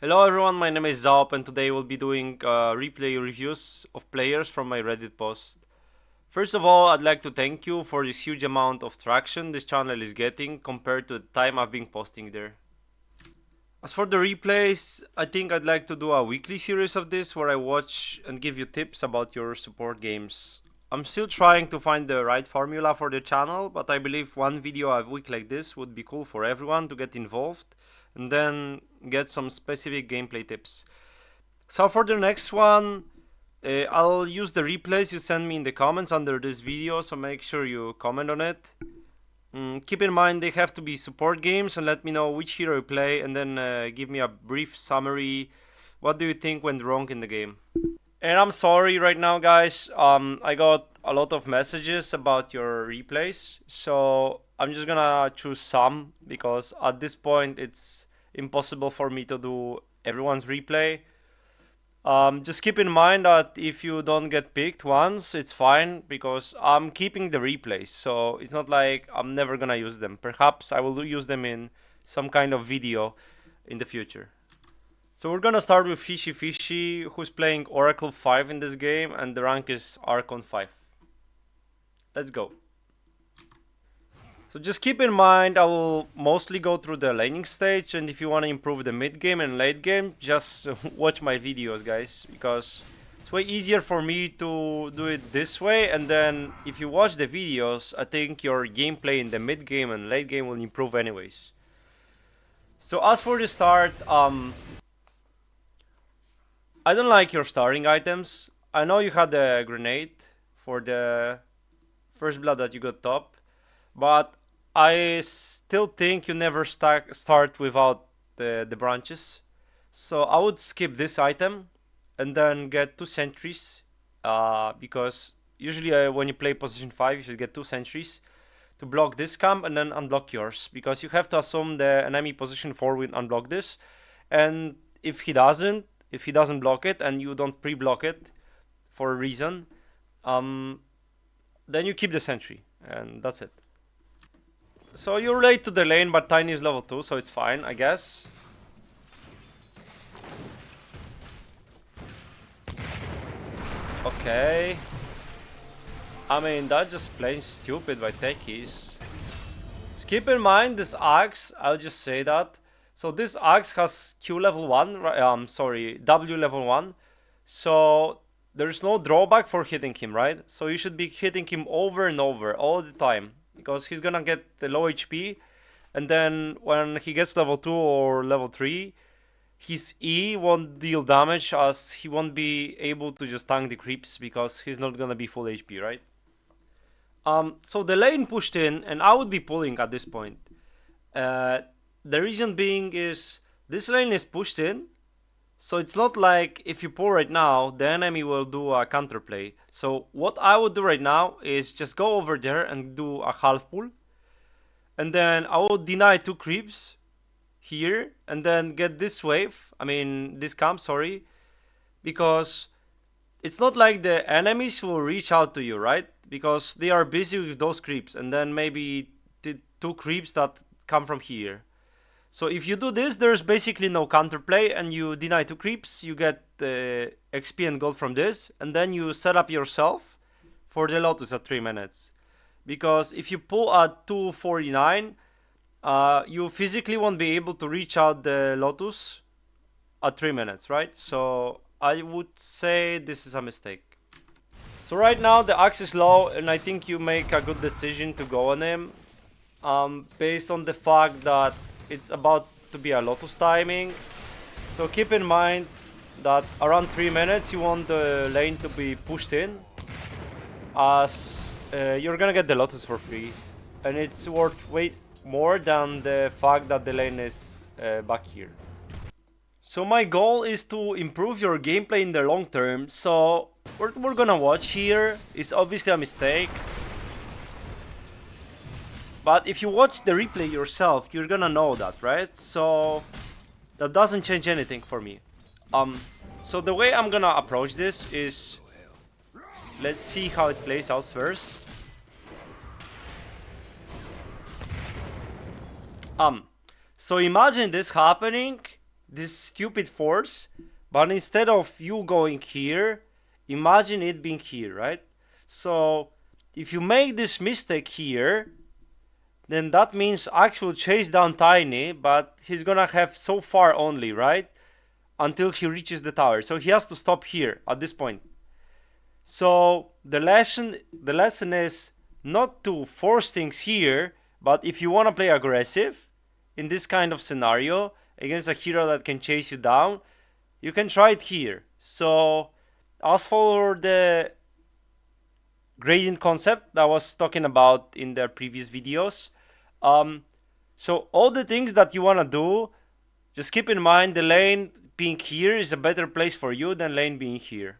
Hello everyone, my name is Zaup and today we'll be doing replay reviews of players from my Reddit post. First of all, I'd like to thank you for this huge amount of traction this channel is getting compared to the time I've been posting there. As for the replays, I think I'd like to do a weekly series of this where I watch and give you tips about your support games. I'm still trying to find the right formula for the channel, but I believe one video a week like this would be cool for everyone to get involved and then get some specific gameplay tips. So for the next one, I'll use the replays you send me in the comments under this video, so make sure you comment on it. Keep in mind they have to be support games and let me know which hero you play and then give me a brief summary. What do you think went wrong in the game? And I'm sorry right now guys, I got a lot of messages about your replays, so I'm just gonna choose some because at this point it's impossible for me to do everyone's replay. Just keep in mind that if you don't get picked once, it's fine because I'm keeping the replays, so it's not like I'm never gonna use them. Perhaps I will use them in some kind of video in the future. So we're gonna start with Fishy Fishy, who's playing Oracle 5 in this game, and the rank is Archon 5. Let's go. So just keep in mind, I will mostly go through the laning stage, and if you want to improve the mid game and late game, just watch my videos, guys, because it's way easier for me to do it this way, and then if you watch the videos, I think your gameplay in the mid game and late game will improve anyways. So as for the start, I don't like your starting items. I know you had a grenade for the first blood that you got top, but I still think you never start without the branches. So I would skip this item and then get 2 sentries, because usually when you play position 5 you should get 2 sentries to block this camp and then unblock yours, because you have to assume the enemy position 4 will unblock this, and if he doesn't block it and you don't pre-block it for a reason, then you keep the sentry and that's it. So you're late to the lane, but Tiny is level 2, so it's fine, I guess. Okay. I mean, that's just plain stupid by techies. Just keep in mind this axe, I'll just say that. So this axe has Q level 1, W level 1. So there's no drawback for hitting him, right? So you should be hitting him over and over all the time, because he's gonna get the low HP, and then when he gets level 2 or level 3, his E won't deal damage as he won't be able to just tank the creeps because he's not gonna be full HP, right? So the lane pushed in, and I would be pulling at this point. The reason being is this lane is pushed in, so it's not like if you pull right now, the enemy will do a counterplay. So what I would do right now is just go over there and do a half pull. And then I will deny 2 creeps here and then get this wave, this camp, sorry. Because it's not like the enemies will reach out to you, right? Because they are busy with those creeps and then maybe the 2 creeps that come from here. So if you do this, there's basically no counterplay and you deny 2 creeps, you get XP and gold from this, and then you set up yourself for the Lotus at 3 minutes. Because if you pull at 249, you physically won't be able to reach out the Lotus at 3 minutes, right? So I would say this is a mistake. So right now the axe is low, and I think you make a good decision to go on him, based on the fact that it's about to be a Lotus timing. So keep in mind that around 3 minutes you want the lane to be pushed in, as you're gonna get the Lotus for free, and it's worth way more than the fact that the lane is back here. So my goal is to improve your gameplay in the long term, so what we're gonna watch here is obviously a mistake. But if you watch the replay yourself, you're gonna know that, right? So that doesn't change anything for me. So the way I'm gonna approach this is, let's see how it plays out first. So imagine this happening, this stupid force, but instead of you going here, imagine it being here, right? So if you make this mistake here, then that means Axe will chase down Tiny, but he's gonna have so far only, right? Until he reaches the tower. So he has to stop here at this point. So the lesson is not to force things here, but if you want to play aggressive in this kind of scenario against a hero that can chase you down, you can try it here. So as for the gradient concept that I was talking about in the previous videos, so all the things that you want to do, just keep in mind the lane being here is a better place for you than lane being here.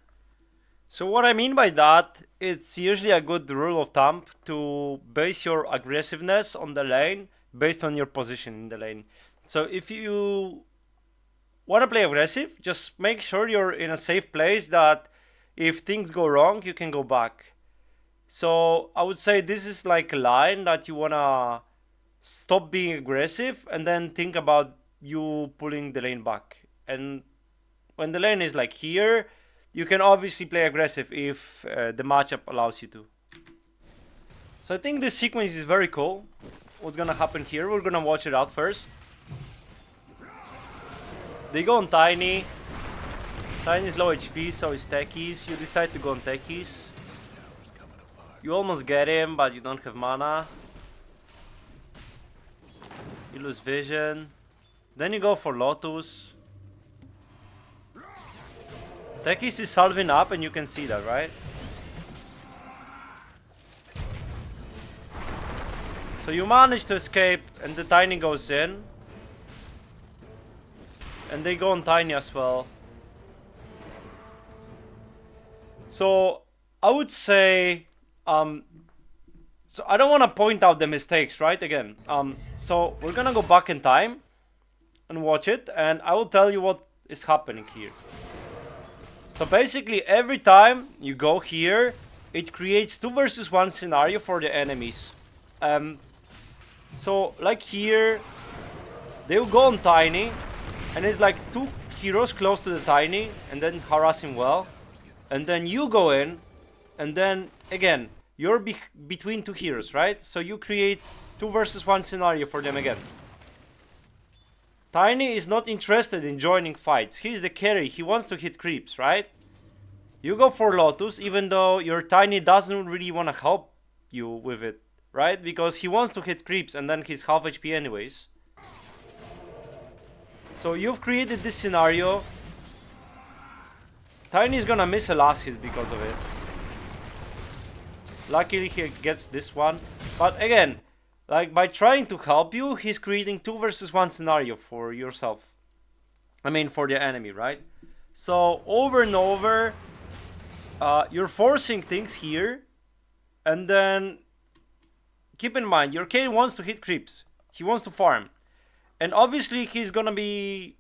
So what I mean by that, it's usually a good rule of thumb to base your aggressiveness on the lane based on your position in the lane. So if you want to play aggressive, just make sure you're in a safe place that if things go wrong, you can go back. So I would say this is like a line that you want to stop being aggressive and then think about you pulling the lane back. And when the lane is like here, you can obviously play aggressive if the matchup allows you to. So I think this sequence is very cool. What's gonna happen here? We're gonna watch it out first. They go on Tiny. Tiny's low HP, so is techies. You decide to go on techies. You almost get him, but you don't have mana. You lose vision. Then you go for Lotus. Techies is salving up and you can see that, right? So you manage to escape and the Tiny goes in. And they go on Tiny as well. So I would say, so I don't want to point out the mistakes, right? Again, so we're gonna go back in time and watch it and I will tell you what is happening here. So basically every time you go here, it creates 2 versus 1 scenario for the enemies. So like here, they will go on Tiny, and it's like 2 heroes close to the Tiny, and then harass him well. And then you go in, and then again, you're between 2 heroes, right? So you create 2 versus 1 scenario for them again. Tiny is not interested in joining fights. He's the carry. He wants to hit creeps, right? You go for Lotus, even though your Tiny doesn't really want to help you with it, right? Because he wants to hit creeps and then he's half HP anyways. So you've created this scenario. Tiny is gonna miss a last hit because of it. Luckily he gets this one. But again, like by trying to help you, he's creating 2 versus 1 scenario for yourself. I mean for the enemy, right? So over and over, you're forcing things here. And then keep in mind, your carry wants to hit creeps. He wants to farm. And obviously he's gonna be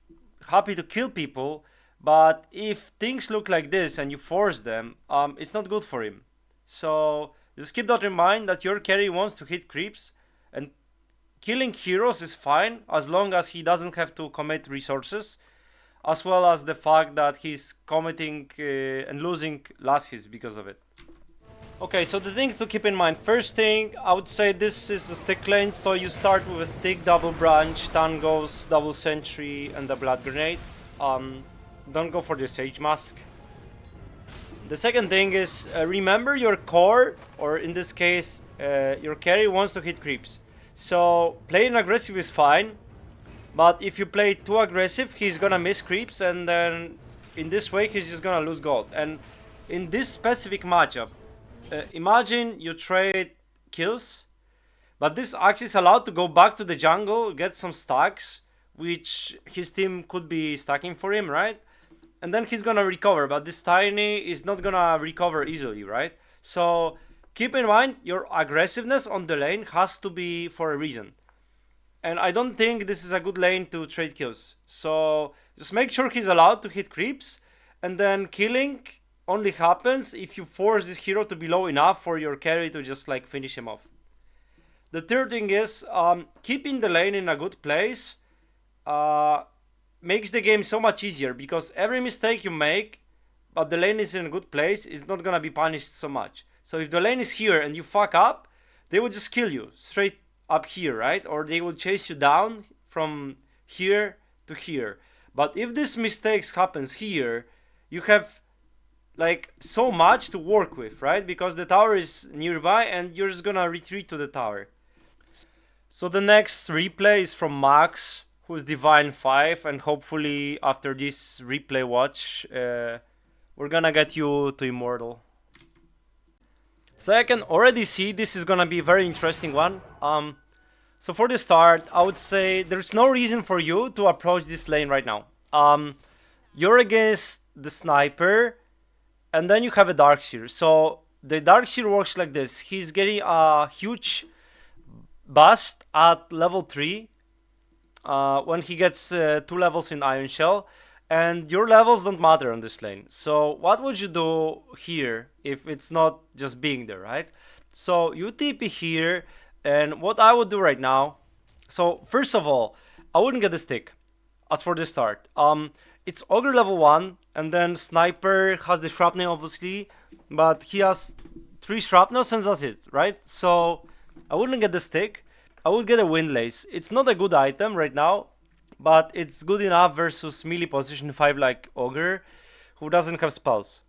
happy to kill people. But if things look like this and you force them, it's not good for him. So just keep that in mind that your carry wants to hit creeps. And killing heroes is fine as long as he doesn't have to commit resources, as well as the fact that he's committing and losing last hits because of it. Okay, so the things to keep in mind. First thing, I would say this is a stick lane, so you start with a stick, double branch, tangos, double sentry, and a blood grenade. Don't go for the Sage Mask. The second thing is, remember your core, or in this case, your carry wants to hit creeps. So playing aggressive is fine, but if you play too aggressive, he's gonna miss creeps, and then in this way he's just gonna lose gold. And in this specific matchup, imagine you trade kills, but this Axe is allowed to go back to the jungle, get some stacks, which his team could be stacking for him, right? And then he's gonna recover, but this Tiny is not gonna recover easily, right? So keep in mind, your aggressiveness on the lane has to be for a reason. And I don't think this is a good lane to trade kills. So just make sure he's allowed to hit creeps, and then killing only happens if you force this hero to be low enough for your carry to just like finish him off. The third thing is keeping the lane in a good place makes the game so much easier, because every mistake you make, but the lane is in a good place, is not gonna be punished so much. So if the lane is here and you fuck up, they will just kill you straight up here, right? Or they will chase you down from here to here. But if this mistakes happens here, you have like so much to work with, right? Because the tower is nearby and you're just gonna retreat to the tower. So the next replay is from Max, who's Divine 5, and hopefully after this replay watch, we're gonna get you to Immortal. So I can already see this is gonna be a very interesting one. So for the start, I would say there's no reason for you to approach this lane right now. You're against the sniper, and then you have a Darkseer. So the Darkseer works like this. He's getting a huge bust at level 3 when he gets 2 levels in Iron Shell. And your levels don't matter on this lane. So what would you do here if it's not just being there, right? So you TP here, and what I would do right now. So first of all, I wouldn't get the stick as for the start. It's Ogre level 1, and then Sniper has the Shrapnel obviously, but he has 3 Shrapnels and that's it, right? So I wouldn't get the stick. I would get a Windlace. It's not a good item right now, but it's good enough versus melee position 5 like Ogre, who doesn't have spells.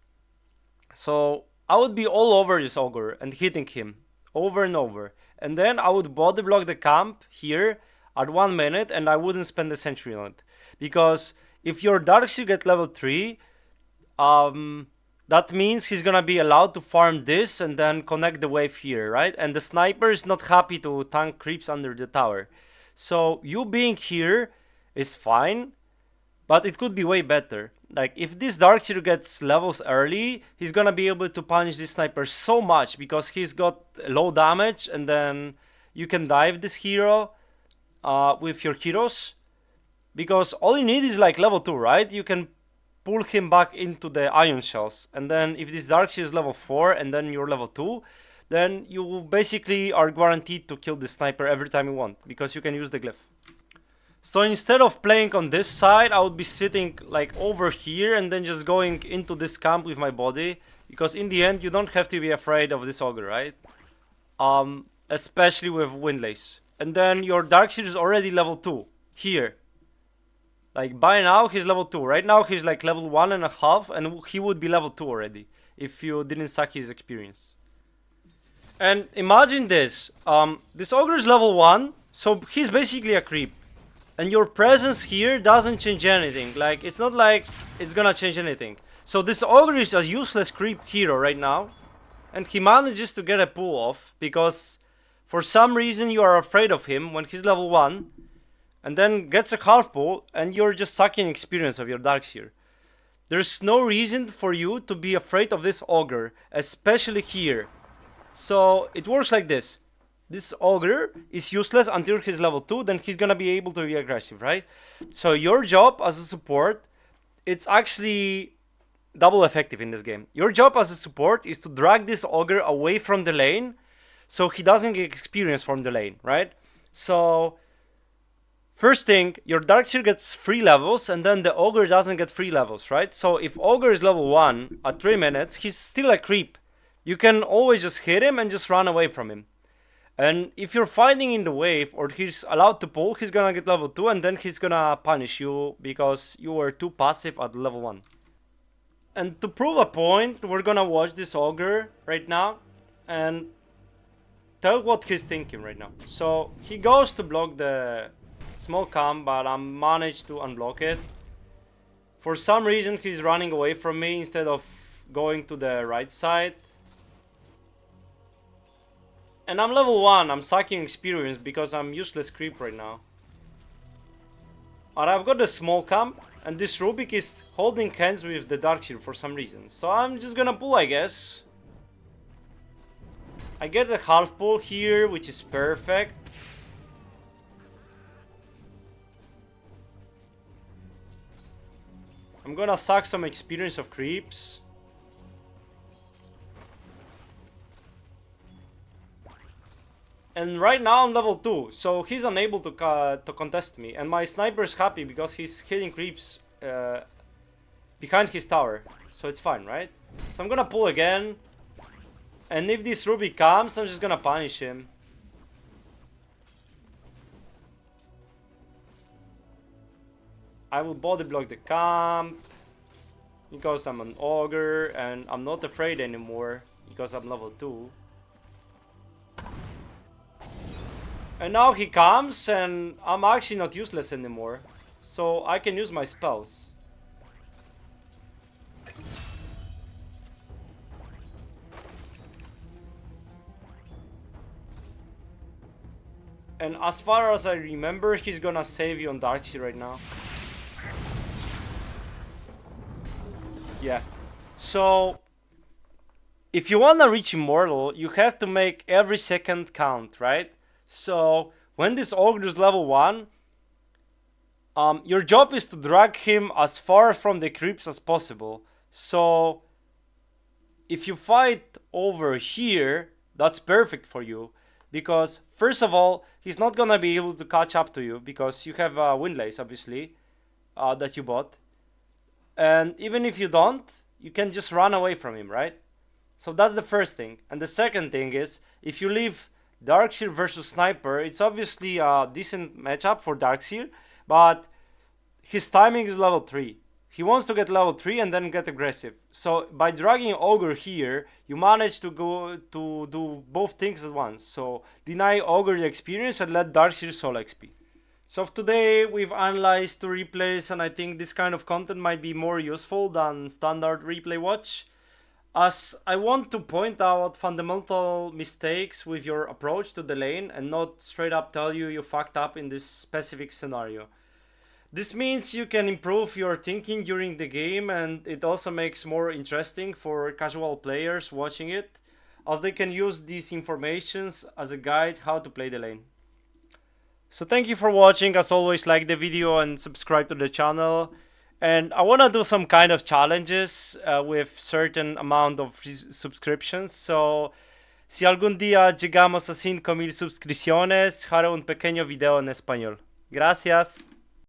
So I would be all over this Ogre and hitting him over and over. And then I would body block the camp here at 1 minute, and I wouldn't spend a sentry on it. Because if your Darkseer get level 3, that means he's gonna be allowed to farm this and then connect the wave here, right? And the sniper is not happy to tank creeps under the tower. So you being here is fine, but it could be way better. Like if this Darkseer gets levels early, he's gonna be able to punish this sniper so much because he's got low damage, and then you can dive this hero with your heroes, because all you need is like level 2, right? You can pull him back into the Iron Shells, and then if this Darkseer is level 4 and then you're level 2, then you basically are guaranteed to kill the sniper every time you want, because you can use the glyph. So instead of playing on this side, I would be sitting like over here and then just going into this camp with my body, because in the end you don't have to be afraid of this Ogre, right? Especially with Windlace. And then your Darkseer is already level 2 here. Like by now he's level 2. Right now he's like level 1.5, and he would be level 2 already if you didn't suck his experience. And imagine this. This Ogre is level 1, so he's basically a creep. And your presence here doesn't change anything. Like, it's not like it's gonna change anything. So this Ogre is a useless creep hero right now. And he manages to get a pull off because for some reason you are afraid of him when he's level 1. And then gets a half pull and you're just sucking experience of your Darkseer. There's no reason for you to be afraid of this Ogre, especially here. So it works like this. This Ogre is useless until he's level 2, then he's gonna be able to be aggressive, right? So your job as a support, it's actually double effective in this game. Your job as a support is to drag this Ogre away from the lane so he doesn't get experience from the lane, right? So first thing, your Darkseer gets 3 levels and then the Ogre doesn't get 3 levels, right? So if Ogre is level 1 at 3 minutes, he's still a creep. You can always just hit him and just run away from him. And if you're fighting in the wave or he's allowed to pull, he's gonna get level 2 and then he's gonna punish you because you were too passive at level 1. And to prove a point, we're gonna watch this Ogre right now and tell what he's thinking right now. So he goes to block the small camp, but I managed to unblock it. For some reason he's running away from me instead of going to the right side. And I'm level 1, I'm sucking experience because I'm useless creep right now. And I've got a small camp, and this Rubick is holding hands with the Darkseer for some reason. So I'm just gonna pull, I guess. I get a half pull here, which is perfect. I'm gonna suck some experience of creeps. And right now I'm level 2, so he's unable to contest me. And my sniper is happy because he's hitting creeps behind his tower. So it's fine, right? So I'm gonna pull again. And if this Rubick comes, I'm just gonna punish him. I will body block the camp. Because I'm an ogre and I'm not afraid anymore. Because I'm level 2. And now he comes and I'm actually not useless anymore. So I can use my spells. And as far as I remember, he's gonna save you on Darkseid right now. Yeah. So if you wanna reach Immortal, you have to make every second count, right? So when this ogre is level 1, your job is to drag him as far from the creeps as possible. So if you fight over here, that's perfect for you. Because first of all, he's not gonna be able to catch up to you because you have Windlace, obviously, that you bought. And even if you don't, you can just run away from him, right? So that's the first thing. And the second thing is, if you leave Darkseer versus Sniper, it's obviously a decent matchup for Darkseer, but his timing is level 3. He wants to get level 3 and then get aggressive. So by dragging Ogre here, you manage to go to do both things at once. So deny Ogre the experience and let Darkseer solo XP. So today we've analyzed 2 replays, and I think this kind of content might be more useful than standard replay watch, as I want to point out fundamental mistakes with your approach to the lane and not straight up tell you fucked up in this specific scenario. This means you can improve your thinking during the game, and it also makes more interesting for casual players watching it, as they can use these informations as a guide how to play the lane. So thank you for watching. As always, like the video and subscribe to the channel. And I want to do some kind of challenges with certain amount of subscriptions. So si algún día llegamos a 5000 suscripciones, haré un pequeño video en español. Gracias.